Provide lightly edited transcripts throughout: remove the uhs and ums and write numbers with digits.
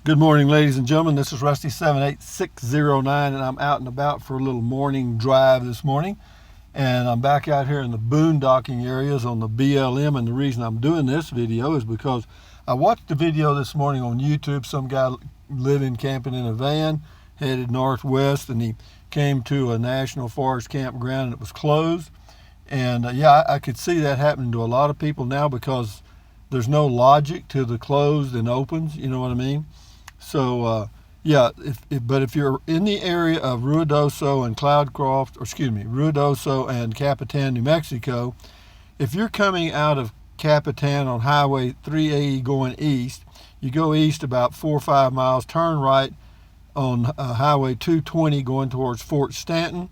Good morning, ladies and gentlemen. This is Rusty 78609, and I'm out and about for a little morning drive this morning. And I'm back out here in the boondocking areas on the BLM. And the reason I'm doing this video is because I watched the video this morning on YouTube. Some guy living camping in a van headed northwest, and he came to a national forest campground and it was closed. And yeah, I could see that happening to a lot of people now because there's no logic to the closed and opens. You know what I mean? So yeah, but if you're in the area of Ruidoso and Ruidoso and Capitan, New Mexico, if you're coming out of Capitan on Highway 380 going east, you go east about 4 or 5 miles, turn right on Highway 220 going towards Fort Stanton,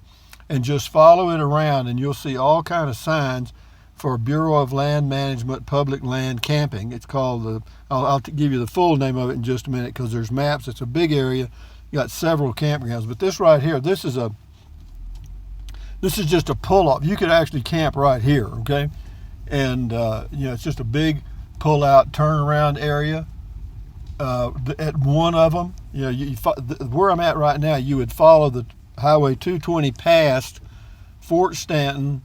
and just follow it around, and you'll see all kind of signs for Bureau of Land Management public land camping. It's called I'll give you the full name of it in just a minute because there's maps. It's a big area. You got several campgrounds, but this right here, this is just a pull-off. You could actually camp right here, okay? And it's just a big pull-out turnaround area. At one of them, where I'm at right now, you would follow the Highway 220 past Fort Stanton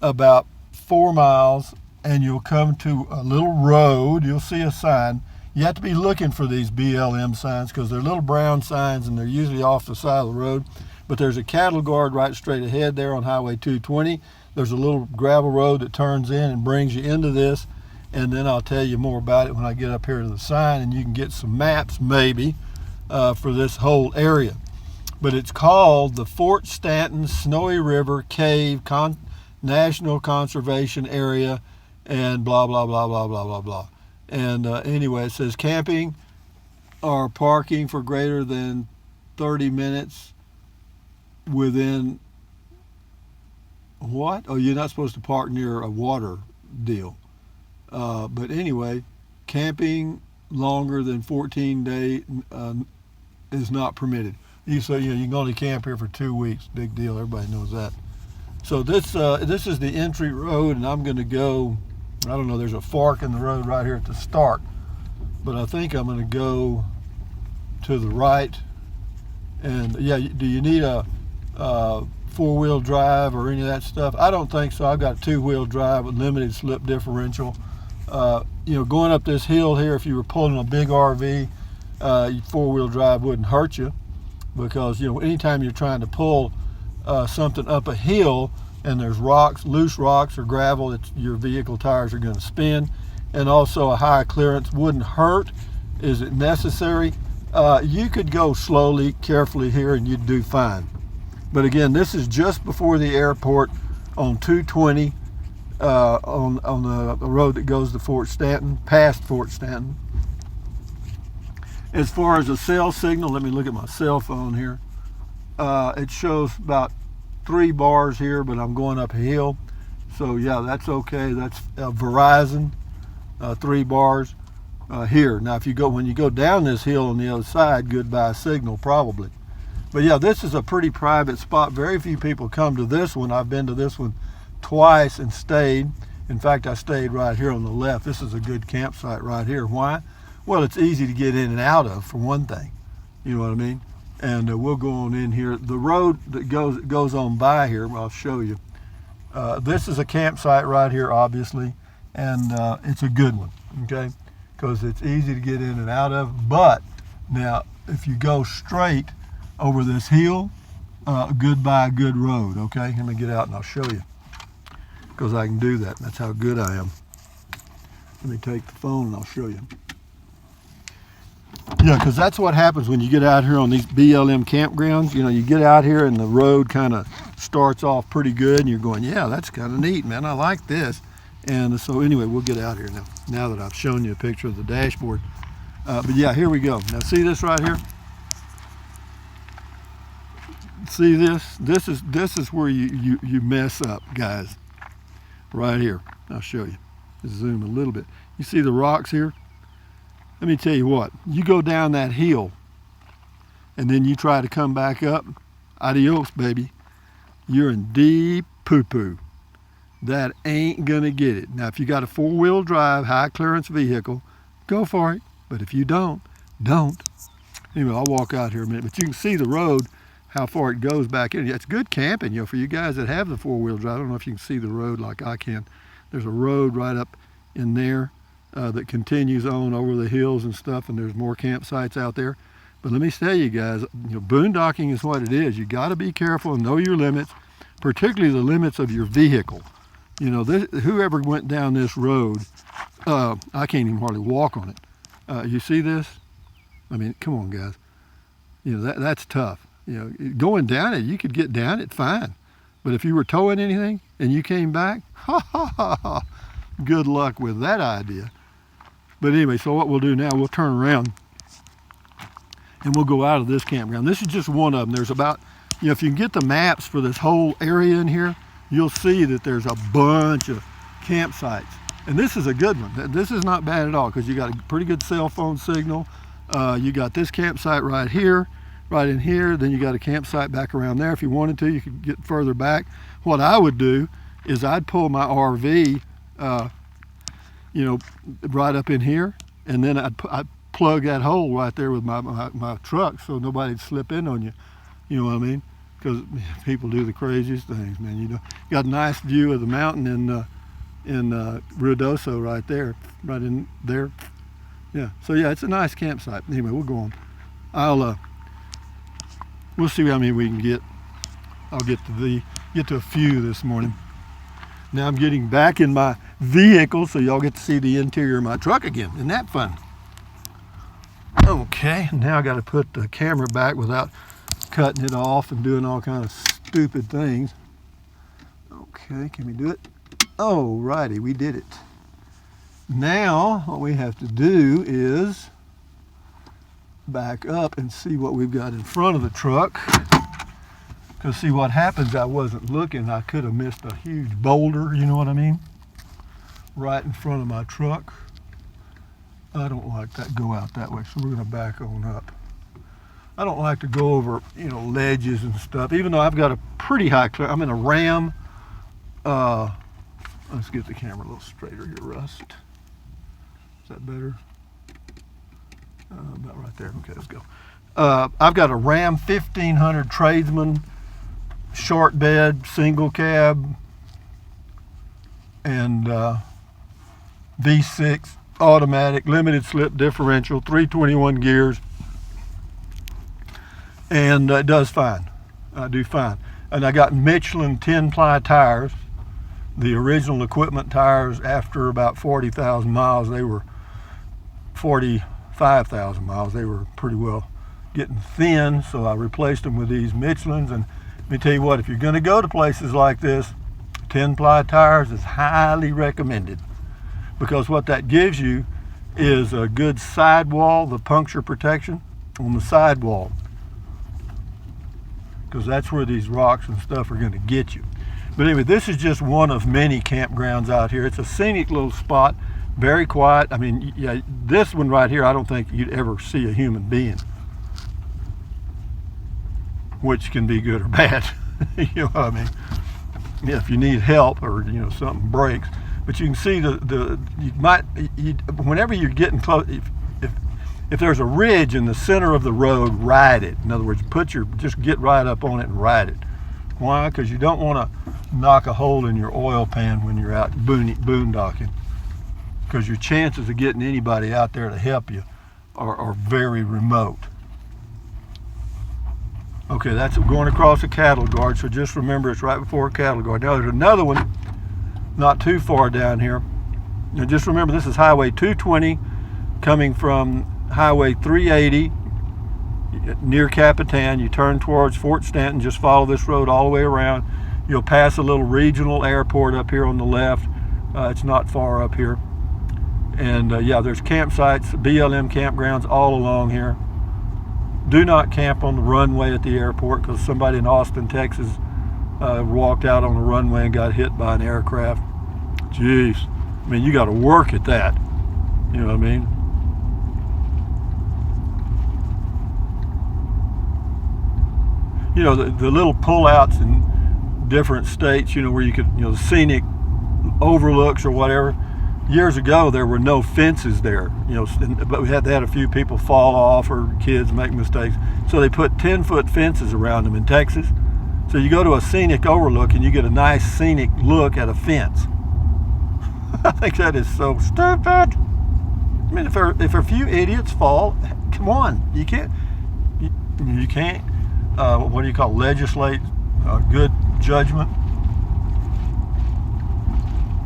about 4 miles, and you'll come to a little road. You'll see a sign. You have to be looking for these BLM signs because they're little brown signs and they're usually off the side of the road. But there's a cattle guard right straight ahead there on Highway 220. There's a little gravel road that turns in and brings you into this, and then I'll tell you more about it when I get up here to the sign, and you can get some maps maybe for this whole area. But it's called the Fort Stanton Snowy River Cave National Conservation Area, and blah blah blah blah blah blah blah. And anyway, it says camping or parking for greater than 30 minutes within what? Oh, you're not supposed to park near a water deal. But anyway, camping longer than 14 days is not permitted. You can only camp here for 2 weeks. Big deal. Everybody knows that. So this is the entry road, and I'm going to go, I don't know, there's a fork in the road right here at the start, but I think I'm going to go to the right. And yeah, do you need a four-wheel drive or any of that stuff? I don't think so. I've got two-wheel drive with limited slip differential. Going up this hill here, if you were pulling a big RV, four-wheel drive wouldn't hurt you because, anytime you're trying to pull something up a hill and there's rocks, loose rocks or gravel, your vehicle tires are going to spin. And also a high clearance wouldn't hurt. Is it necessary? You could go slowly, carefully here, and you'd do fine. But again, this is just before the airport on 220 on the road that goes to Fort Stanton, past Fort Stanton. As far as a cell signal, let me look at my cell phone here. It shows about 3 bars here, but I'm going up a hill, so yeah, that's okay. That's Verizon, 3 bars here. Now when you go down this hill on the other side, goodbye signal probably. But yeah, this is a pretty private spot. Very few people come to this one. I've been to this one twice and stayed. In fact, I stayed right here on the left. This is a good campsite right here. Why? Well, it's easy to get in and out of, for one thing. You know what I mean? And we'll go on in here. The road that goes on by here, I'll show you. This is a campsite right here, obviously, and it's a good one, okay? Because it's easy to get in and out of. But now, if you go straight over this hill, goodbye good road, okay? Let me get out and I'll show you, because I can do that. That's how good I am. Let me take the phone and I'll show you. Yeah, because that's what happens when you get out here on these BLM campgrounds. You get out here and the road kind of starts off pretty good, and you're going, yeah, that's kind of neat, man. I like this. And so anyway, we'll get out here now that I've shown you a picture of the dashboard. But yeah, here we go. Now see this right here? See this? This is where you mess up, guys. Right here. I'll show you. Zoom a little bit. You see the rocks here? Let me tell you what, you go down that hill and then you try to come back up, adios, baby. You're in deep poo-poo. That ain't gonna get it. Now, if you got a four-wheel drive, high clearance vehicle, go for it. But if you don't, don't. Anyway, I'll walk out here a minute, but you can see the road, how far it goes back in. It's good camping, for you guys that have the four-wheel drive. I don't know if you can see the road like I can. There's a road right up in there that continues on over the hills and stuff, and there's more campsites out there. But let me tell you guys, boondocking is what it is. You got to be careful and know your limits, particularly the limits of your vehicle. Whoever went down this road, I can't even hardly walk on it. You see this? I mean, come on, guys. That's tough. Going down it, you could get down it fine. But if you were towing anything and you came back, good luck with that idea. But anyway, so what we'll do now, we'll turn around and we'll go out of this campground. This is just one of them. There's about, if you can get the maps for this whole area in here, you'll see that there's a bunch of campsites. And this is a good one. This is not bad at all because you got a pretty good cell phone signal. You got this campsite right here, right in here. Then you got a campsite back around there. If you wanted to, you could get further back. What I would do is I'd pull my RV, right up in here, and then I'd plug that hole right there with my truck so nobody'd slip in on you. You know what I mean? Because people do the craziest things, man. You got a nice view of the mountain in Ruidoso right there, right in there. Yeah. So yeah, it's a nice campsite. Anyway, we'll go on. We'll see how many we can get. I'll get to a few this morning. Now I'm getting back in my vehicle, so y'all get to see the interior of my truck again. Isn't that fun? Okay, now I got to put the camera back without cutting it off and doing all kind of stupid things. Okay, can we do it? Oh, righty, we did it. Now what we have to do is back up and see what we've got in front of the truck. Because see what happens, I wasn't looking. I could have missed a huge boulder, you know what I mean? Right in front of my truck. I don't like that go out that way, so we're going to back on up. I don't like to go over, ledges and stuff, even though I've got a pretty high clear. I'm in a Ram. Let's get the camera a little straighter here, Rust. Is that better? About right there. Okay, let's go. I've got a Ram 1500 Tradesman, short bed, single cab, and V6 automatic, limited slip differential, 321 gears, and it does fine. I do fine. And I got Michelin 10-ply tires, the original equipment tires. After about 40,000 miles, they were 45,000 miles. They were pretty well getting thin, so I replaced them with these Michelins. And let me tell you what, if you're going to go to places like this, 10-ply tires is highly recommended, because what that gives you is a good sidewall, the puncture protection on the sidewall, because that's where these rocks and stuff are going to get you. But anyway, this is just one of many campgrounds out here. It's a scenic little spot, very quiet. I mean, yeah, this one right here, I don't think you'd ever see a human being, which can be good or bad. You know what I mean? Yeah, if you need help or something breaks. But you can see whenever you're getting close, if there's a ridge in the center of the road, ride it. In other words, just get right up on it and ride it. Why? Because you don't want to knock a hole in your oil pan when you're out boondocking, because your chances of getting anybody out there to help you are very remote. Okay, that's going across a cattle guard, so just remember it's right before a cattle guard. Now there's another one not too far down here. Now just remember, this is Highway 220 coming from Highway 380 near Capitan. You turn towards Fort Stanton, just follow this road all the way around. You'll pass a little regional airport up here on the left. It's not far up here. And yeah, there's campsites, BLM campgrounds all along here. Do not camp on the runway at the airport, because somebody in Austin, Texas walked out on the runway and got hit by an aircraft. Jeez. I mean, you got to work at that. You know what I mean? The little pullouts in different states, where you could, scenic overlooks or whatever, years ago there were no fences there, but they had a few people fall off or kids make mistakes, so they put 10-foot fences around them in Texas. So you go to a scenic overlook and you get a nice scenic look at a fence. I think that is so stupid. I mean, if a few idiots fall, come on, you can't what do you call, legislate good judgment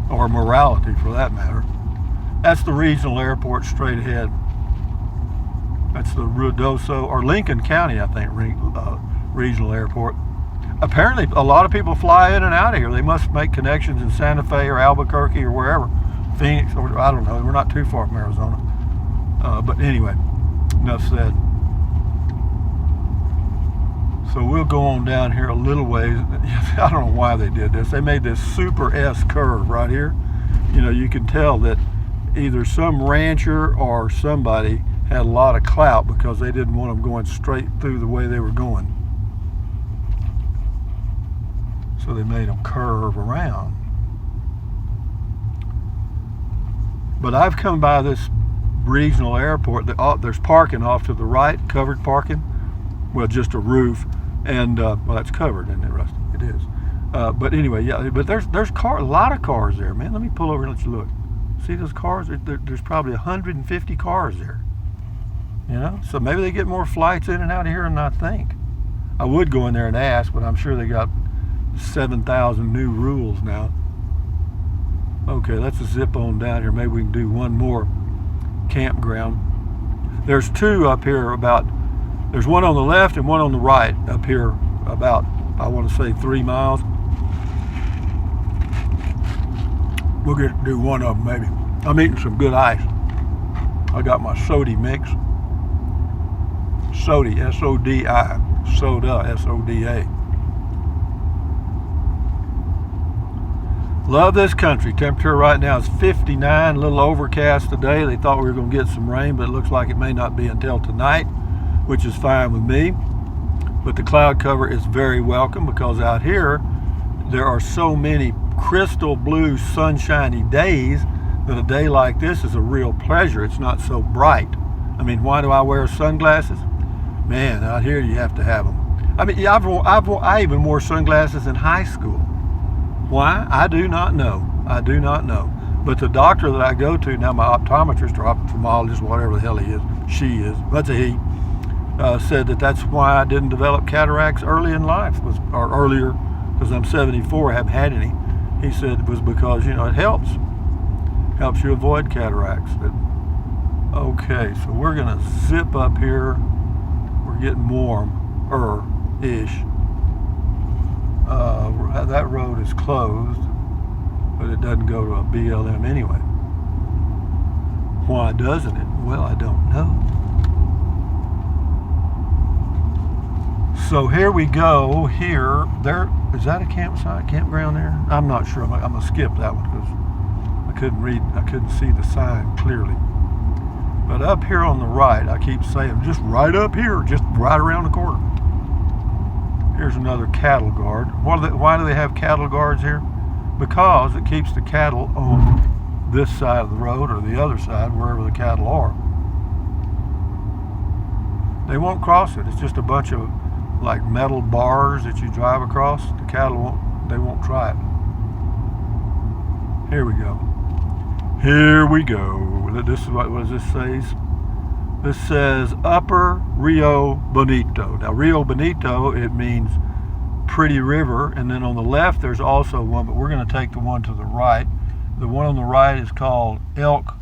or morality for that matter. That's the regional airport straight ahead. That's the Ruidoso or Lincoln County, I think, regional airport. Apparently a lot of people fly in and out of here. They must make connections in Santa Fe or Albuquerque or wherever, Phoenix, or I don't know. We're not too far from Arizona. But anyway, enough said. So we'll go on down here a little ways. I don't know why they did this. They made this super S curve right here. You can tell that either some rancher or somebody had a lot of clout because they didn't want them going straight through the way they were going. So they made them curve around. But I've come by this regional airport. There's parking off to the right, covered parking. Well, just a roof. And well, that's covered, isn't it, Rusty? It is. But anyway, yeah. But there's a lot of cars there, man. Let me pull over and let you look. See those cars? There's probably 150 cars there. So maybe they get more flights in and out of here than I think. I would go in there and ask, but I'm sure they got 7,000 new rules now. Okay, let's zip on down here. Maybe we can do one more campground. There's two up here there's one on the left and one on the right up here about, I want to say 3 miles. We'll do one of them maybe. I'm eating some good ice. I got my Sodi mix. Sodi, S-O-D-I. Soda, S-O-D-A. Love this country. Temperature right now is 59, a little overcast today. They thought we were going to get some rain, but it looks like it may not be until tonight, which is fine with me. But the cloud cover is very welcome because out here there are so many crystal blue sunshiny days that a day like this is a real pleasure. It's not so bright. I mean, why do I wear sunglasses? Man, out here you have to have them. I mean, I even wore sunglasses in high school. Why? I do not know. I do not know. But the doctor that I go to now, my optometrist or ophthalmologist, whatever the hell he is, she is, that's a he, said that's why I didn't develop cataracts early in life, or earlier, because I'm 74, I haven't had any. He said it was because, it helps you avoid cataracts. Okay, so we're gonna zip up here. We're getting warm-ish. That road is closed, but it doesn't go to a BLM anyway. Why doesn't it? Well, I don't know. So here we go. Here, there is that a campground there? I'm not sure. I'm gonna skip that one because I couldn't see the sign clearly. But up here on the right, I keep saying, just right up here, just right around the corner. Here's another cattle guard. Why do they have cattle guards here? Because it keeps the cattle on this side of the road or the other side, wherever the cattle are. They won't cross it. It's just a bunch of like metal bars that you drive across. The cattle won't try it. Here we go. Here we go. This is what does this say? This says Upper Rio Bonito. Now Rio Bonito, it means pretty river, and then on the left there's also one, but we're going to take the one to the right. The one on the right is called Elk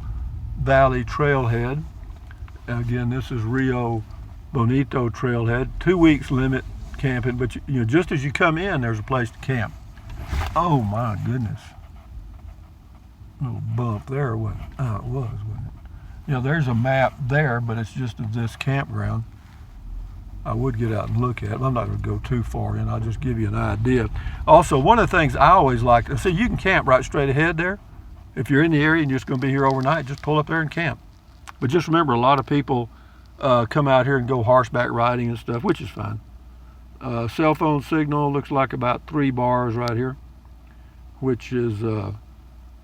Valley Trailhead. Again, this is Rio Bonito Trailhead. 2 weeks limit camping, but just as you come in, there's a place to camp. Oh my goodness. Little bump there, wasn't it? Oh, it was, wasn't it? There's a map there, but it's just of this campground. I would get out and look at it. I'm not going to go too far in. I'll just give you an idea. Also, one of the things I always like to see, you can camp right straight ahead there. If you're in the area and you're just going to be here overnight, just pull up there and camp. But just remember, a lot of people come out here and go horseback riding and stuff, which is fine. Cell phone signal looks like about 3 bars right here, which is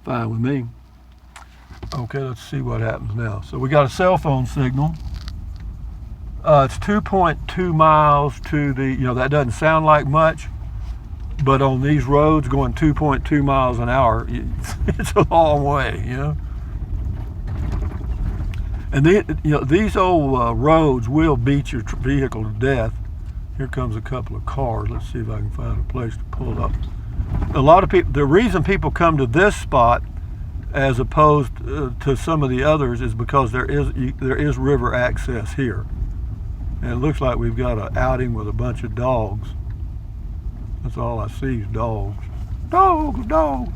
fine with me. Okay, let's see what happens now. So we got a cell phone signal. It's 2.2 miles to the, that doesn't sound like much, but on these roads going 2.2 miles an hour, it's a long way, And these old roads will beat your vehicle to death. Here comes a couple of cars. Let's see if I can find a place to pull it up. A lot of people, the reason people come to this spot as opposed to some of the others is because there is river access here. And it looks like we've got an outing with a bunch of dogs. That's all I see is dogs. Dogs, dogs.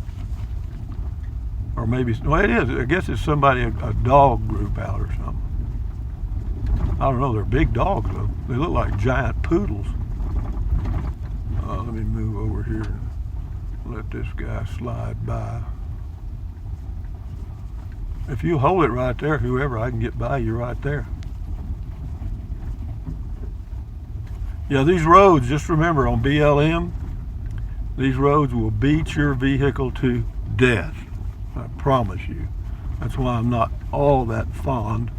Or maybe, well, it is. I guess it's somebody, a dog group out or something. I don't know. They're big dogs, though. They look like giant poodles. Let me move over here and let this guy slide by. If you hold it right there, whoever, I can get by you right there. Yeah, these roads, just remember on BLM, these roads will beat your vehicle to death. I promise you. That's why I'm not all that fond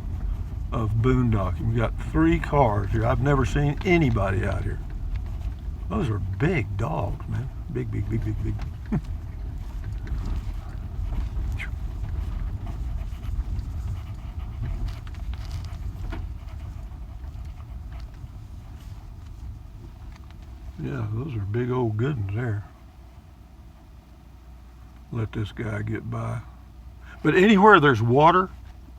of boondocking. We got 3 cars here. I've never seen anybody out here. Those are big dogs, man. Big, big, big, big, big. Yeah, those are big old good ones there. Let this guy get by. But anywhere there's water,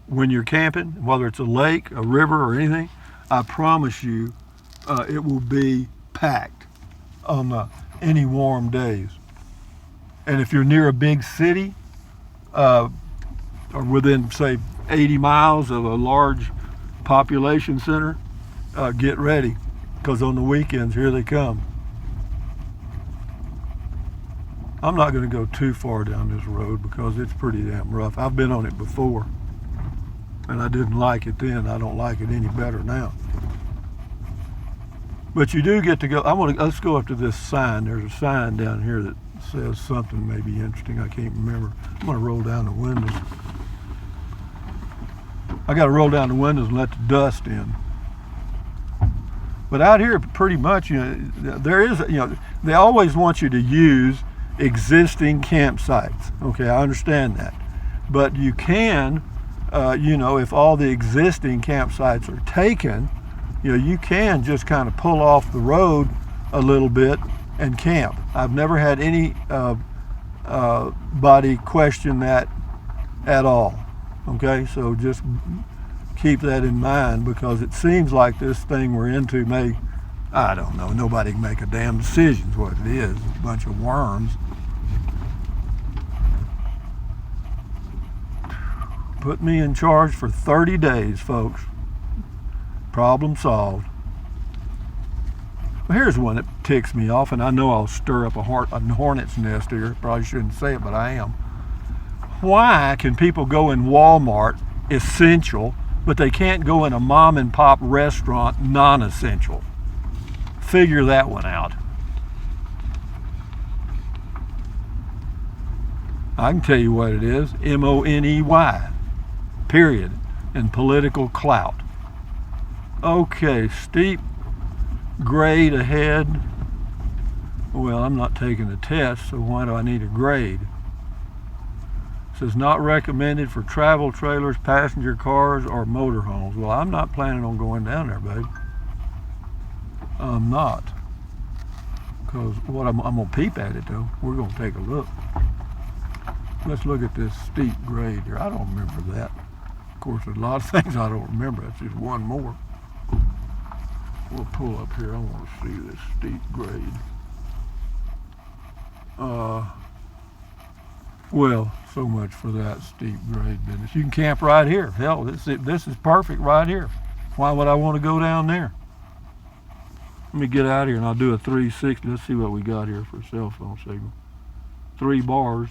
when you're camping, whether it's a lake, a river, or anything, I promise you it will be packed on any warm days. And if you're near a big city or within, say, 80 miles of a large population center, get ready, because on the weekends, here they come. I'm not going to go too far down this road because it's pretty damn rough. I've been on it before, and I didn't like it then. I don't like it any better now. But you do get to go. Let's go up to this sign. There's a sign down here that says something maybe interesting. I can't remember. I'm going to roll down the windows. I got to roll down the windows and let the dust in. But out here, pretty much, there is, they always want you to use existing campsites. Okay, I understand that. But you can, if all the existing campsites are taken, you can just kind of pull off the road a little bit and camp. I've never had anybody question that at all. Okay, so just keep that in mind, because it seems like this thing we're into may, I don't know, nobody can make a damn decision what it is. It's a bunch of worms. Put me in charge for 30 days, folks. Problem solved. Well, here's one that ticks me off, and I know I'll stir up a hornet's nest here. Probably shouldn't say it, but I am. Why can people go in Walmart, essential, but they can't go in a mom and pop restaurant, non-essential? Figure that one out. I can tell you what it is. M-O-N-E-Y. Period. And political clout. Okay, steep grade ahead. Well, I'm not taking a test, so why do I need a grade? It says not recommended for travel trailers, passenger cars, or motorhomes. Well, I'm not planning on going down there, babe. I'm not. Because I'm going to peep at it, though. We're going to take a look. Let's look at this steep grade here. I don't remember that. Of course, there's a lot of things I don't remember. That's just one more. We'll pull up here. I want to see this steep grade. Well, so much for that steep grade business. You can camp right here. Hell, this is perfect right here. Why would I want to go down there? Let me get out of here and I'll do a 360. Let's see what we got here for a cell phone signal. 3 bars.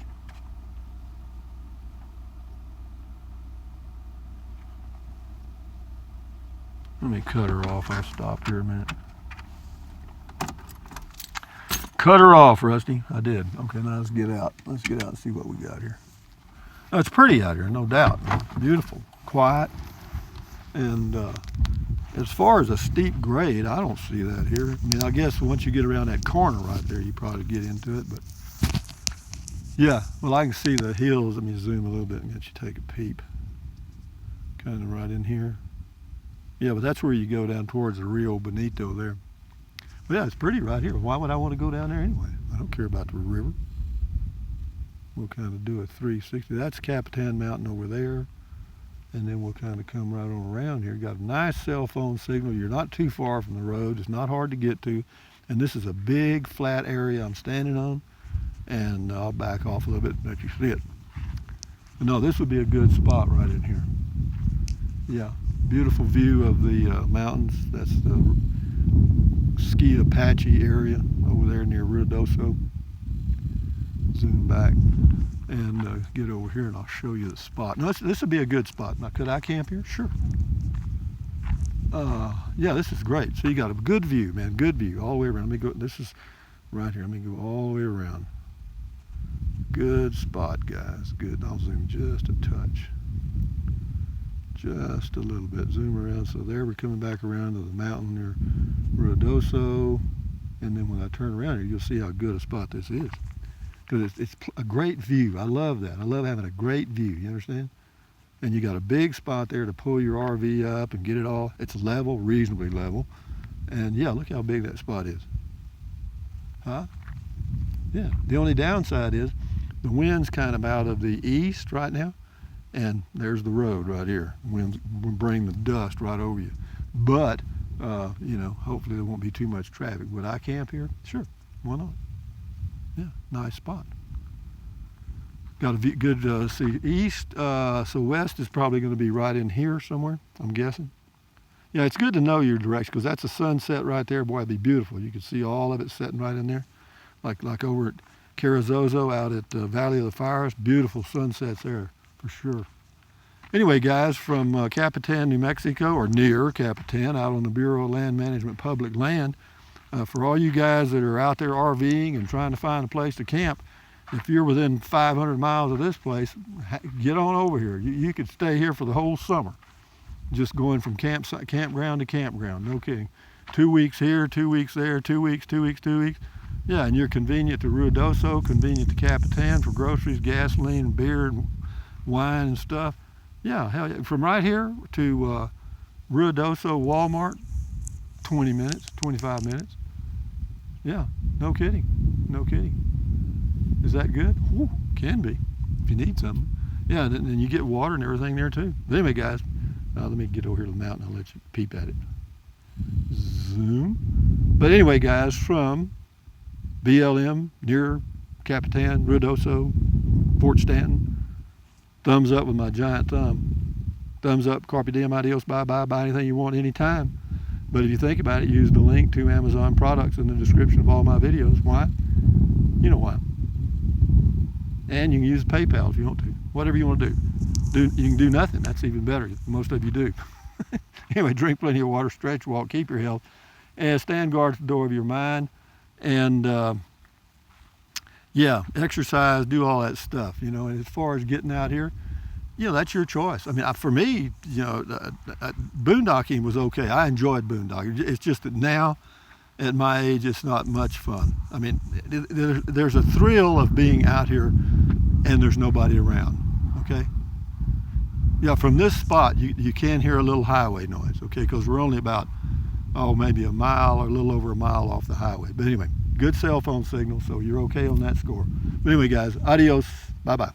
Let me cut her off. I'll stop here a minute. Cut her off, Rusty. I did. Okay, now let's get out. Let's get out and see what we got here. Oh, it's pretty out here, no doubt. Beautiful, quiet, and as far as a steep grade, I don't see that here. I mean, I guess once you get around that corner right there, you probably get into it, but yeah, well, I can see the hills. Let me zoom a little bit and let you take a peep. Kind of right in here. Yeah, but that's where you go down towards the Rio Bonito there. But yeah, it's pretty right here. Why would I want to go down there anyway? I don't care about the river. We'll kind of do a 360. That's Capitan Mountain over there. And then we'll kind of come right on around here. Got a nice cell phone signal. You're not too far from the road. It's not hard to get to. And this is a big flat area I'm standing on. And I'll back off a little bit and let you see it. But no, this would be a good spot right in here. Yeah, beautiful view of the mountains. That's the Ski Apache area over there near Ruidoso. Zoom back and get over here and I'll show you the spot. Now this would be a good spot. Now could I camp here? Sure. Yeah, this is great. So you got a good view, man, good view all the way around. Let me go, this is right here. Let me go all the way around. Good spot, guys, good. I'll zoom just a touch. Just a little bit, zoom around. So there we're coming back around to the mountain near Ruidoso. And then when I turn around here, you'll see how good a spot this is. Because it's a great view. I love that. I love having a great view, you understand? And you got a big spot there to pull your RV up and get it all. It's level, reasonably level. And yeah, look how big that spot is. Huh? Yeah, the only downside is the wind's kind of out of the east right now. And there's the road right here. Winds will bring the dust right over you. But, you know, hopefully there won't be too much traffic. Would I camp here? Sure, why not? Yeah, nice spot. Got a good, see, east, so west is probably going to be right in here somewhere, I'm guessing. Yeah, it's good to know your direction because that's a sunset right there. Boy, it'd be beautiful. You can see all of it setting right in there. Like over at Carrizozo out at Valley of the Fires. Beautiful sunsets there, for sure. Anyway, guys, from Capitan, New Mexico, or near Capitan, out on the Bureau of Land Management public land, for all you guys that are out there RVing and trying to find a place to camp, if you're within 500 miles of this place, get on over here. You could stay here for the whole summer, just going from campground to campground, no kidding. 2 weeks here, 2 weeks there, 2 weeks, 2 weeks, 2 weeks. Yeah, and you're convenient to Ruidoso, convenient to Capitan for groceries, gasoline, beer, and wine and stuff. Yeah, hell yeah. From right here to Ruidoso Walmart, 20 minutes, 25 minutes. Yeah, no kidding, no kidding. Is that good? Whew, can be, if you need something. Yeah, and then you get water and everything there too. But anyway, guys, let me get over here to the mountain. I'll let you peep at it. Zoom. But anyway, guys, from BLM near Capitan, Ruidoso, Fort Stanton, thumbs up with my giant thumb. Thumbs up, carpe diem, adios, bye-bye, buy anything you want anytime. But if you think about it, use the link to Amazon products in the description of all my videos. Why? You know why. And you can use PayPal if you want to. Whatever you want to do. You can do nothing. That's even better. Most of you do. Anyway, drink plenty of water, stretch, walk, keep your health, and stand guard at the door of your mind. And yeah, exercise, do all that stuff. You know, and as far as getting out here, you know, that's your choice. I mean, for me, you know, boondocking was okay. I enjoyed boondocking. It's just that now, at my age, it's not much fun. I mean, there's a thrill of being out here and there's nobody around, okay? Yeah, from this spot, you can hear a little highway noise, okay? Because we're only about, maybe a mile or a little over a mile off the highway. But anyway, good cell phone signal, so you're okay on that score. But anyway, guys, adios, bye-bye.